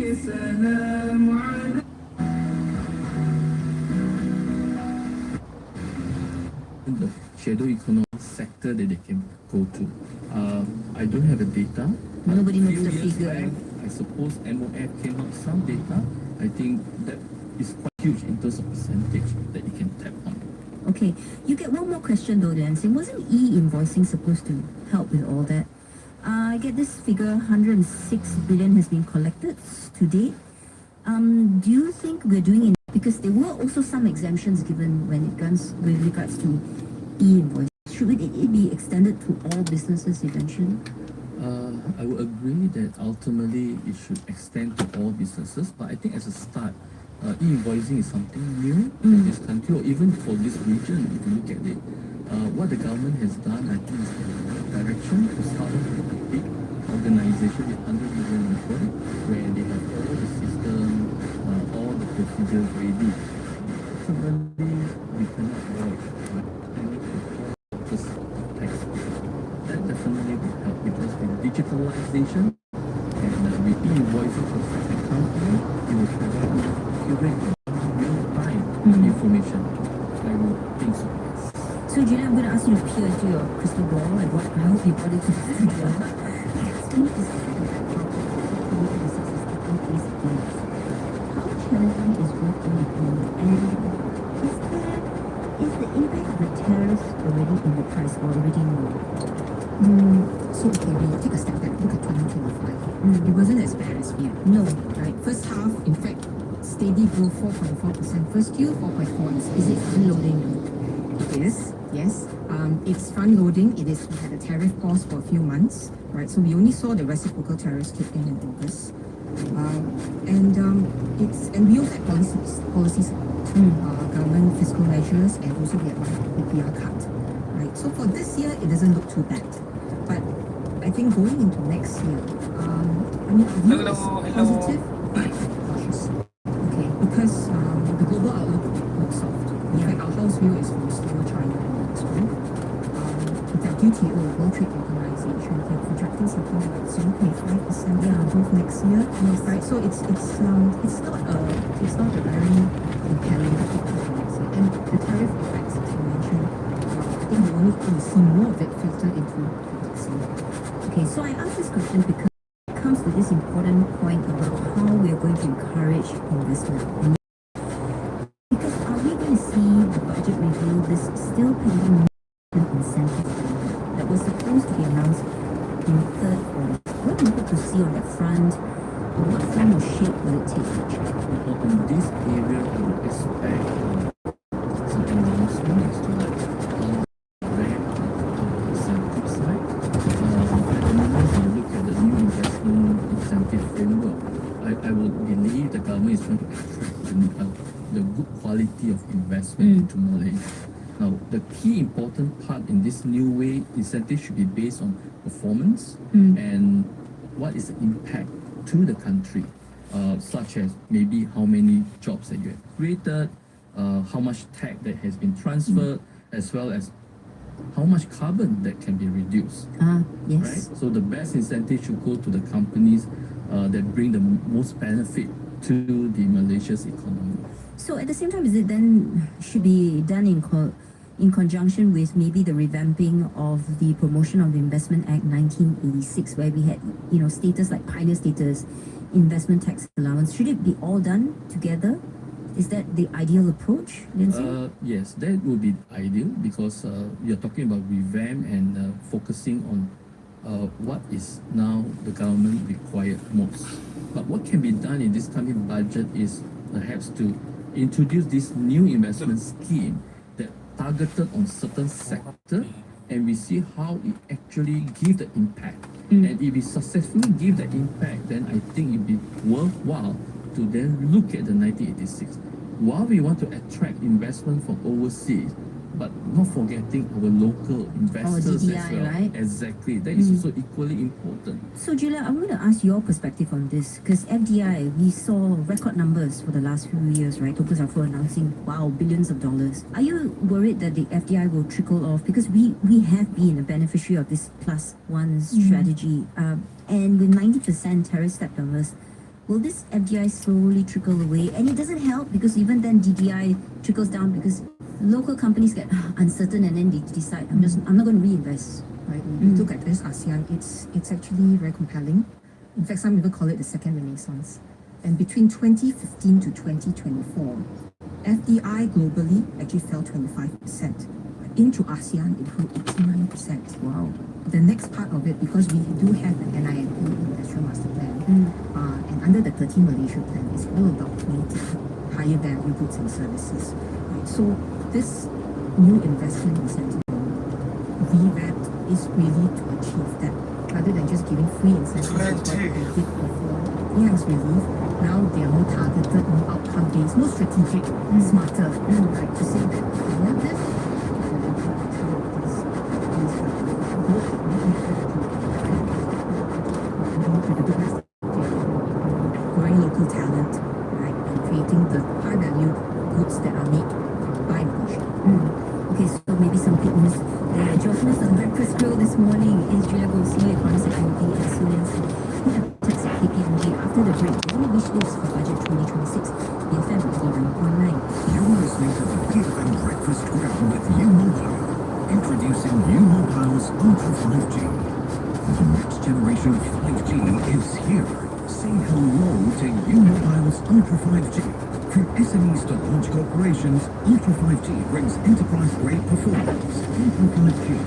The shadow economy sector that they can go to. I don't have the data. Nobody knows the Few years figure. back, I suppose MOF came out some data. I think that is quite huge in terms of percentage that you can tap on. Okay, you get one more question though, Dancing. Wasn't e-invoicing supposed to help with all that? I get this figure, 106 billion has been collected to date. Do you think we're doing enough? Because there were also some exemptions given when it comes with regards to e-invoice. Should it be extended to all businesses eventually? I would agree that ultimately it should extend to all businesses, but I think as a start, e-invoicing is something new in this country, or even for this region, if you look at it. What the government has done, I think, is the direction to start off with a big organization with 100 million people, where they have all the system, all the procedures ready. Ultimately, we cannot avoid taxpayers. That definitely will help, because with digitalization and with e-invoicing for such a company, it will provide you accurate real-time information. I would think so, yes. So, Julia, I'm going to ask you to peer into your crystal ball and what I hope you brought it to the future. How challenging is working with you? And is the impact of the tariffs already in the price or already known? So, okay, we take a step back, look at 2025. It wasn't as bad as feared. No. Right? First half, in fact, steady growth 4.4%. First Q, 4.4%. Is it unloading? It is, yes. It's front loading. It is. We had a tariff pause for a few months, right? So we only saw the reciprocal tariffs kick in August, and we also had policy support, government fiscal measures, and also we had one APR cut, right? So for this year, it doesn't look too bad, but I think going into next year, I mean, our view is positive, but cautious. Okay. Because the global outlook looks soft. In fact, our house view is from slower China as well. In fact, WTO, World Trade Organization, they're projecting something like 0.5% growth next year. Yes. Right. So it's not a very compelling picture for next year. And the tariff effects, as you mentioned, I think we're only going to see more of it filter into next year. Okay, so I asked this question because it comes to this important point about how we are going to encourage investment. Because are we going to see the budget review, this still pending incentive that was supposed to be announced in the third quarter? What do you hope to see on that front? What form or shape will it take? On this area, I would expect some announcement as to like where the incentive side. At the moment, if you look at the new investment incentive framework, I would believe the government is going to attract the good quality of investment into Malaysia. Now, the key important part in this new way, incentive should be based on performance and what is the impact to the country, such as maybe how many jobs that you have created, how much tax that has been transferred, as well as how much carbon that can be reduced. Yes. Right? So the best incentive should go to the companies that bring the most benefit to the Malaysia's economy. So at the same time, is it then should be done in conjunction with maybe the revamping of the Promotion of the Investment Act 1986, where we had status like pioneer status, investment tax allowance? Should it be all done together? Is that the ideal approach, Lindsay? Yes, that would be ideal, because you're talking about revamp and focusing on what is now the government required most. But what can be done in this coming budget is perhaps to introduce this new investment scheme that targeted on certain sector, and we see how it actually give the impact. And if we successfully give the impact, then I think it'd be worthwhile to then look at the 1986. While we want to attract investment from overseas, but not forgetting our local investors DDI, as well. right? Exactly. That is also equally important. So, Julia, I'm going to ask your perspective on this, because FDI, we saw record numbers for the last few years, right? Tokyo Afro announcing, wow, billions of dollars. Are you worried that the FDI will trickle off? Because we have been a beneficiary of this plus one strategy. And with 90% tariff step numbers, will this FDI slowly trickle away? And it doesn't help because even then DDI trickles down because local companies get uncertain and then they decide I'm not going to reinvest. Right. When you look at this ASEAN, it's actually very compelling. In fact, some people call it the second renaissance. And between 2015 to 2024, FDI globally actually fell 25%. Into ASEAN, it grew 89%. Wow. The next part of it, because we do have the NIMP Industrial Master Plan, and under the 13 Malaysia Plan, is all about creating higher value goods and services. Right? So this new investment incentive revamped is really to achieve that, rather than just giving free incentives like what they did before. Yes, relief. Now they are more targeted, more outcome-based, more strategic, smarter, right? To say that we want this, growing local talent, right, and creating the high-value goods that are made by Malaysia. Okay, so maybe some good news. Joining us on Breakfast Grill this morning is Julia Goh, Senior Economist at IOB and Sulian Tax at KPMG. After the break, we're going to wish lists for budget 2026. BFM 89.9. You're listening to the BFM Breakfast Grill with U-Mobile. Introducing U-Mobile's Ultra 5G. The next generation of 5G is here. Say hello to U-Mobile's Ultra 5G. From SMEs to large corporations, Ultra 5G brings enterprise-grade performance. Ultra 5G.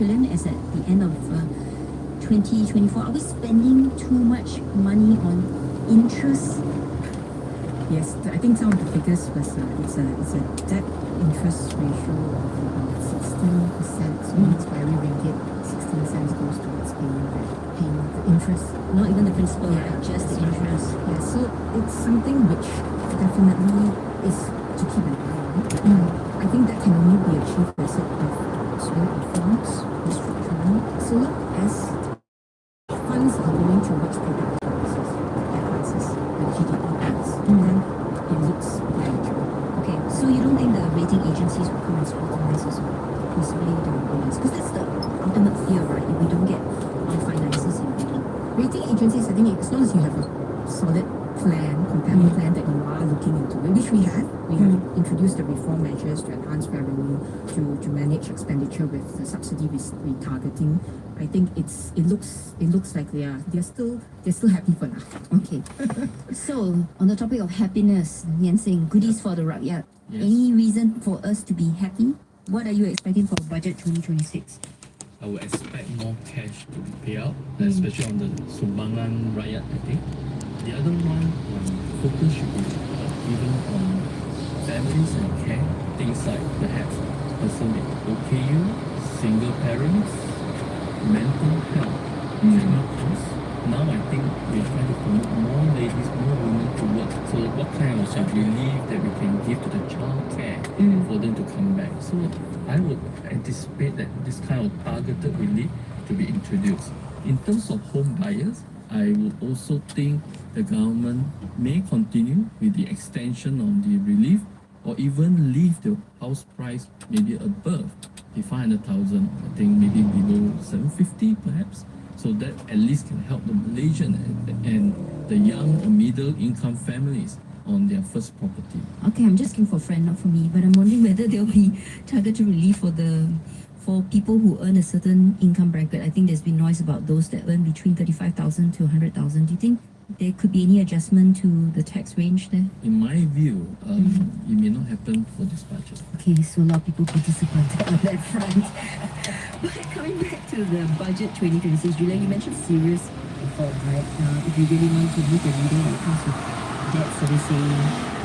trillion as at the end of 2024. Are we spending too much money on interest? Yes, I think some of the figures was it's a debt interest ratio of about 16%. So it's by every ringgit, 16 cents goes towards paying the interest. Not even the principal, Yeah, right? Just the that's right. interest. Yeah, so it's something which definitely is to keep an eye on. I think that can only be achieved by sort of small reforms, restructuring, so long as funds are going towards product prices, the GDP plans, then it looks manageable. Okay, so you don't think the rating agencies will come and scrutinize us, possibly the bonds? Because that's the ultimate fear, right? If we don't get our finances in order. Rating agencies, I think as long as you have a solid plan, compelling plan that you are looking into, which we have introduced the reform measures to enhance revenue, to manage expenditure with the subsidy retargeting. I think it looks like they're still happy for now. Okay. So, on the topic of happiness, Yan Sing, goodies for the rakyat. Yes. Any reason for us to be happy? What are you expecting for budget 2026? I would expect more cash to be paid out, especially on the Sumbangan Rakyat, I think. The other one, focus should be given on families and care, things like perhaps person with OKU, single parents, mental health, funeral costs. Now I think we're trying to promote more ladies, more women to work. So what kind of relief that we can give to the child care for them to come back. So I would anticipate that this kind of targeted relief to be introduced. In terms of home buyers, I would also think the government may continue with the extension of the relief or even leave the house price maybe above the 500,000, I think maybe below 750 perhaps, so that at least can help the Malaysian and the young or middle income families on their first property. Okay, I'm just looking for a friend, not for me, but I'm wondering whether there'll be targeted relief for people who earn a certain income bracket. I think there's been noise about those that earn between 35,000 to 100,000. Do you think there could be any adjustment to the tax range there? In my view, it may not happen for this budget. Okay, so a lot of people be disappointed on that front. But coming back to the budget 2026, Julia, you mentioned serious reform, right? If you really want to look at reading when it comes to debt servicing.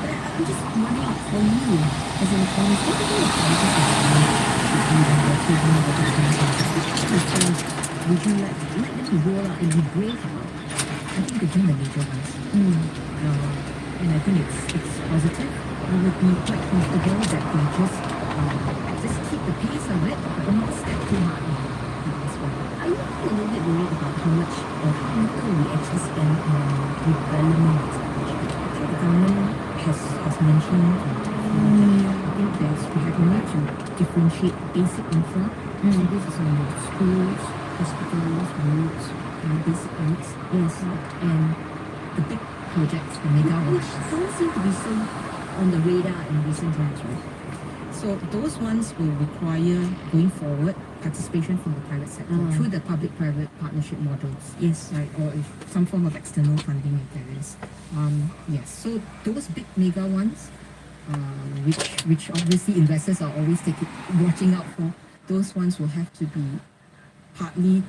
But I'm just wondering, for you, as an economist, what do you think the policies and should be when we're taking the budget 2026? Which reforms would you like them to roll out and be brave about? I think they've done the major ones. And I think it's positive. I would be quite comfortable that they just keep the pace of it, but not step too hard in this one. Are you a little bit worried about how much or how little we actually spend on development expenditure? I think the government has mentioned I think we have need to differentiate basic infra. So this is on schools, hospitals, roads, basic needs. Yes. And the big projects, the mega ones. Which don't seem to be so on the radar in recent times, right? So those ones will require, going forward, participation from the private sector through the public-private partnership models. Yes. Right, or if some form of external funding if there is. Yes, so those big mega ones, which obviously investors are always watching out for, those ones will have to be partly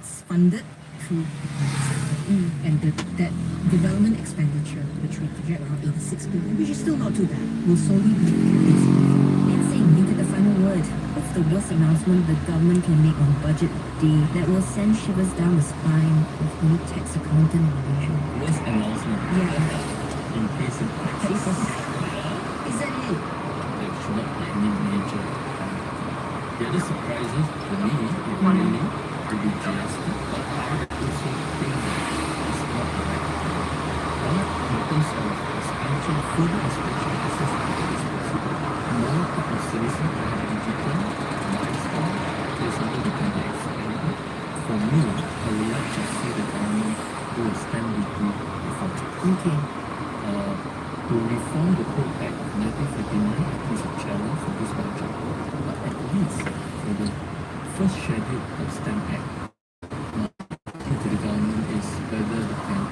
funded through and that development expenditure, which we project around 86 billion, which is still not too bad, will solely be And saying you get the final word. What's the worst announcement the government can make on budget day that will send shivers down the spine of any tax accountant in Malaysia? Worst announcement. Yeah. In case of taxes. Is that it? There should not be any major. The other surprises for me, if really, to be GST, but I also think that it's not the right time. One, in terms of expansion, further expansion, access to is possible. More type of services like digital, lifestyle, is something that can be expanded. For me, I would like to see the government do a stamp duty reform. Okay. To reform the Code Act of 1959 is a challenge for this budget, but at least for the first schedule of Stamp Act, to the government is whether they can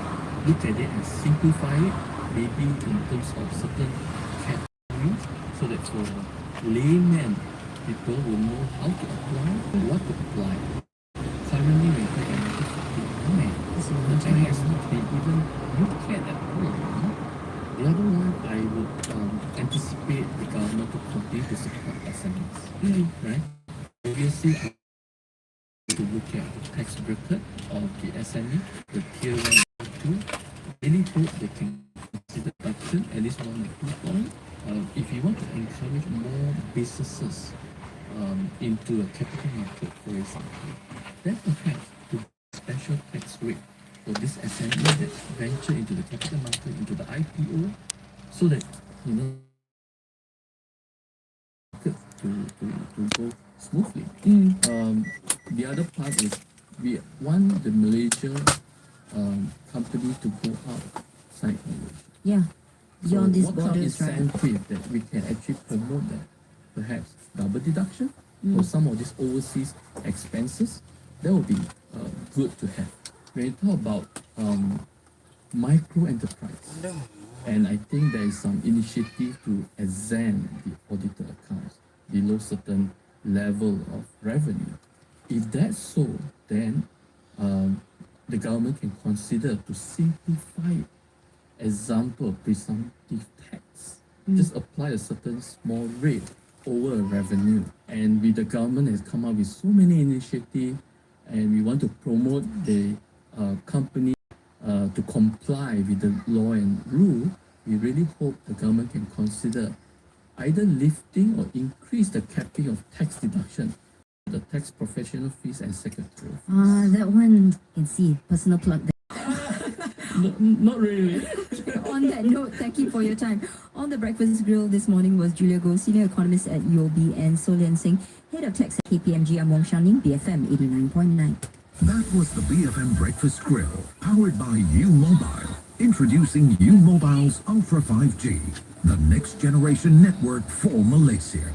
look at it and simplify it, maybe in terms of certain categories, so that for layman people will know how to apply, what to apply. Currently, we have another 59. The bank has not been even looked at all. The other one, I would anticipate the government to continue to support SMEs, right? Obviously, I to look at the tax bracket of the SME, the tier 1 and 2. Really hope they can consider reduction at least 1 or 2 points. If you want to encourage more businesses into a capital market, for example, then perhaps to special tax rate for this SME that venture into the capital market, into the IPO, so that you know to go smoothly. The other part is we want the Malaysia company to go outside Malaysia. Yeah. Beyond these what kind of borders, right? incentive that we can actually promote that? Perhaps double deduction for some of these overseas expenses. That would be good to have. When you talk about micro enterprise, and I think there is some initiative to exempt the auditor accounts below certain level of revenue. If that's so, then the government can consider to simplify it. Example, presumptive tax. Just apply a certain small rate over a revenue. And the government has come up with so many initiatives, and we want to promote the company to comply with the law and rule. We really hope the government can consider either lifting or increase the capping of tax deduction, the tax professional fees and secretarial fees. That one, you can see, personal plug there. Not really. On that note, thank you for your time. On the Breakfast Grill this morning was Julia Goh, Senior Economist at UOB, and Solian Singh, Head of Tax at KPMG. I'm Wong Xiaoning, BFM 89.9. That was the BFM Breakfast Grill, powered by U Mobile. Introducing U Mobile's Ultra 5G, the next generation network for Malaysia.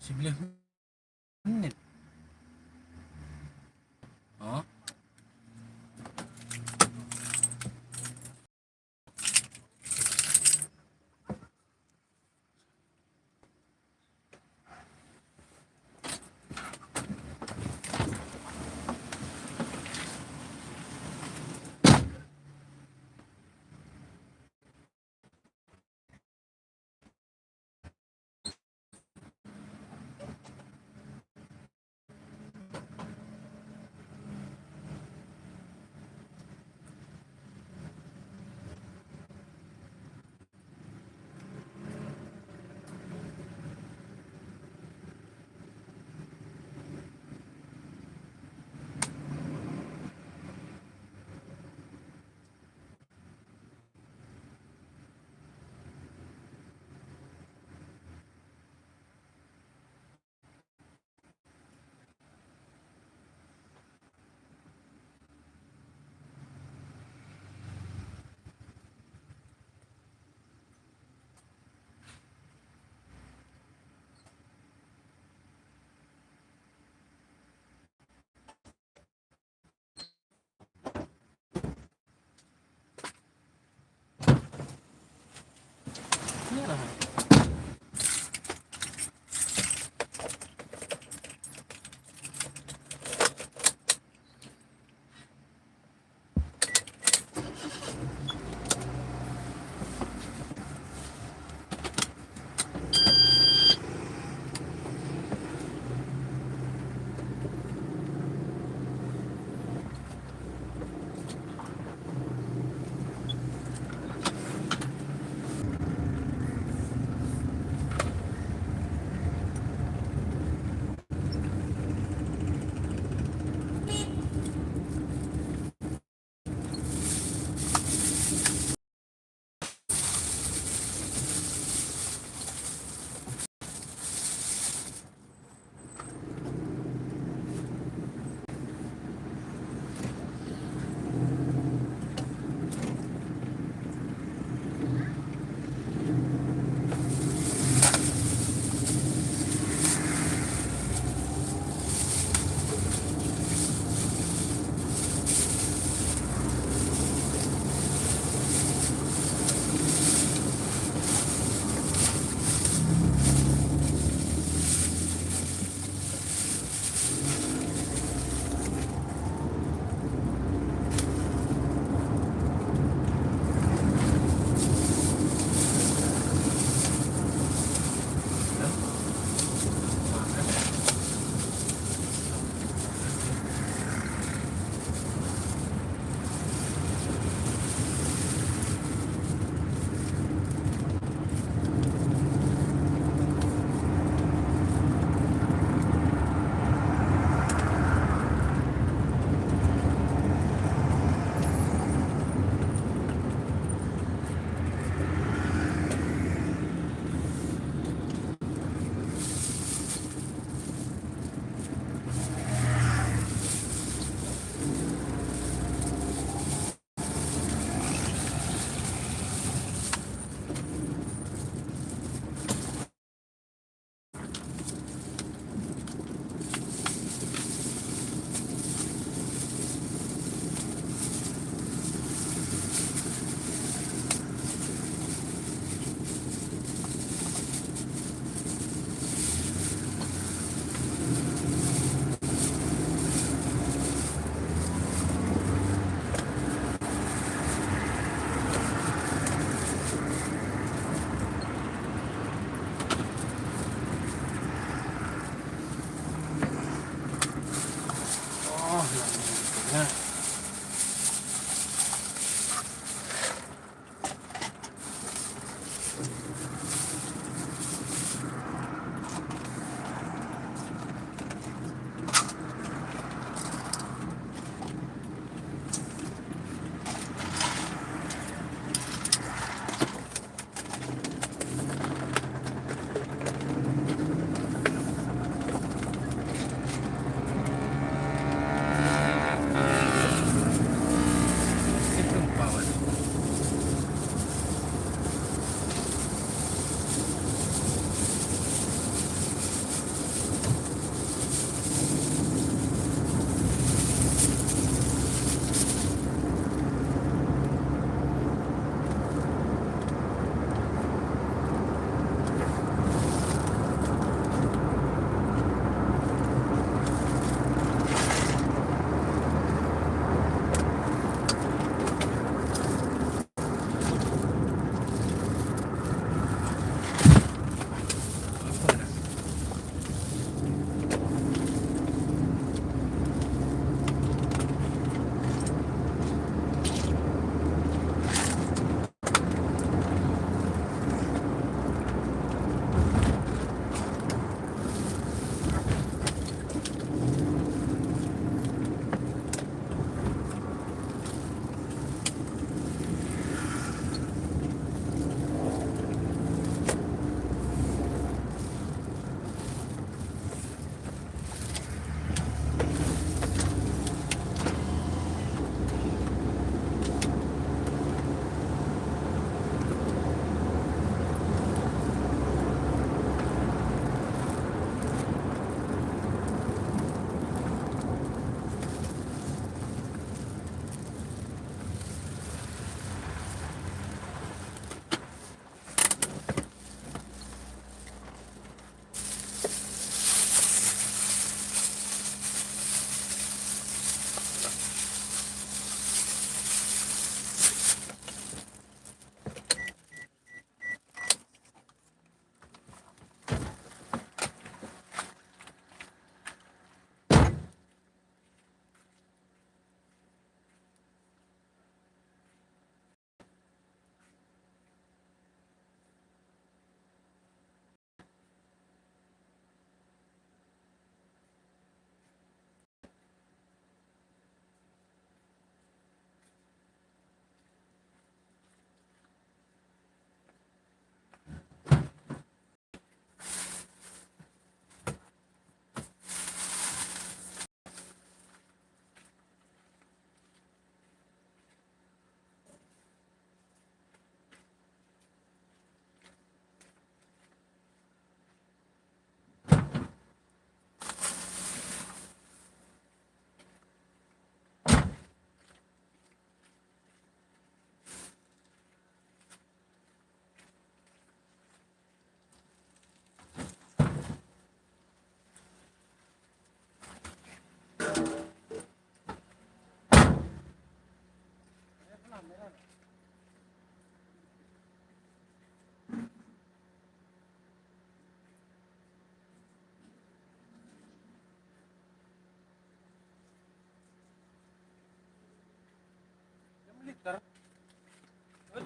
11 menit. Oh.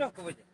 Sudah kau baca.